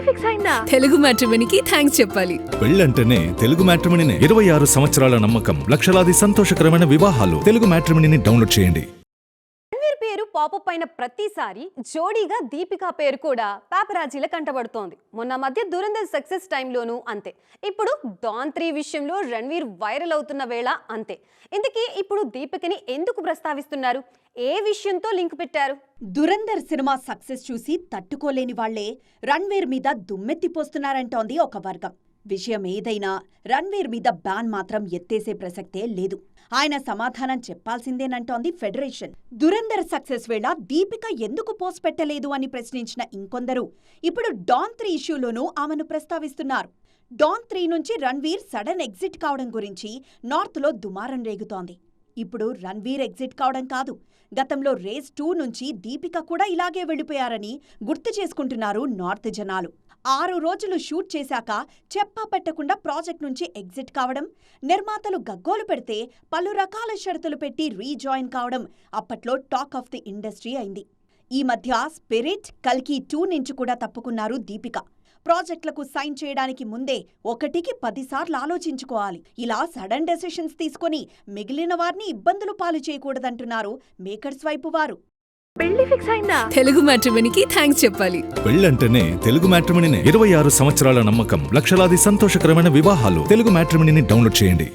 Fix అయిందా? Telugu మ్యాట్రిమోనీకి thanks చెప్పాలి. పెళ్ళంటేనే తెలుగు మ్యాట్రిమోనీనే. 26 సంవత్సరాల నమ్మకం, లక్షలాది సంతోషకరమైన వివాహాలు. తెలుగు మ్యాట్రిమోనీని డౌన్లోడ్ చేయండి. రణ్వీర్ పేరు పాపప్ అయిన ప్రతిసారి జోడీగా దీపికా పేరు కూడా పాపరాజీల కంటబడుతోంది. మొన్న మధ్య దురంధర్ సక్సెస్ టైంలోనూ అంతే. ఇప్పుడు డాన్ 3 విషయంలో రణ్వీర్ వైరల్ అవుతున్న వేళ అంతే. ఇందుకీ ఇప్పుడు దీపికని ఎందుకు ప్రస్తావిస్తున్నారు? ఏ విషయంతో లింక్ పెట్టారు? దురంధర్ సినిమా సక్సెస్ చూసి తట్టుకోలేని వాళ్లే రణ్వీర్ మీద దుమ్మెత్తిపోస్తున్నారంటోంది ఒక వర్గం. విషయం ఏదైనా రణ్వీర్ మీద బ్యాన్ మాత్రం ఎత్తేసే ప్రసక్తే లేదు. ఆయన సమాధానం చెప్పాల్సిందేనంటోంది ఫెడరేషన్. దురంధర్ సక్సెస్ వేళ దీపిక ఎందుకు పోస్ట్ పెట్టలేదు అని ప్రశ్నించిన ఇంకొందరు ఇప్పుడు డాన్ 3 ఇష్యూలోనూ ఆమెను ప్రస్తావిస్తున్నారు. డాన్ 3 నుంచి రణ్వీర్ సడన్ ఎగ్జిట్ కావడం గురించి నార్త్లో దుమారం రేగుతోంది. ఇప్పుడు రణ్వీర్ ఎగ్జిట్ కావడం కాదు, గతంలో రేస్ 2 నుంచి దీపిక కూడా ఇలాగే వెళ్లిపోయారని గుర్తు చేసుకుంటున్నారు నార్త్ జనాలు. 6 రోజులు షూట్ చేశాక చెప్పా పెట్టకుండా ప్రాజెక్ట్ నుంచి ఎగ్జిట్ కావడం, నిర్మాతలు గగ్గోలు పెడితే పలు రకాల షరతులు పెట్టి రీజాయిన్ కావడం అప్పట్లో టాక్ ఆఫ్ ది ఇండస్ట్రీ అయింది. ఈ మధ్య స్పిరిట్, కల్కి 2 నుంచి కూడా తప్పుకున్నారు దీపిక. ప్రాజెక్టులకు సైన్ చేయడానికి ముందే 1కి 10 సార్లు ఆలోచించుకోవాలి. ఇలా సడన్ డెసిషన్స్ తీసుకుని మిగిలిన వారిని ఇబ్బందులు పాలు చేయకూడదంటున్నారు మేకర్స్ వైపు వారు. పెళ్లి ఫిక్స్ అయిందా? తెలుగు మ్యాట్రిమోనీకి థ్యాంక్స్ చెప్పాలి. పెళ్ళంటేనే తెలుగు మ్యాట్రిమోనీనే. 26 సంవత్సరాల నమ్మకం, లక్షలాది సంతోషకరమైన వివాహాలు. తెలుగు మ్యాట్రిమోనీని డౌన్లోడ్ చేయండి.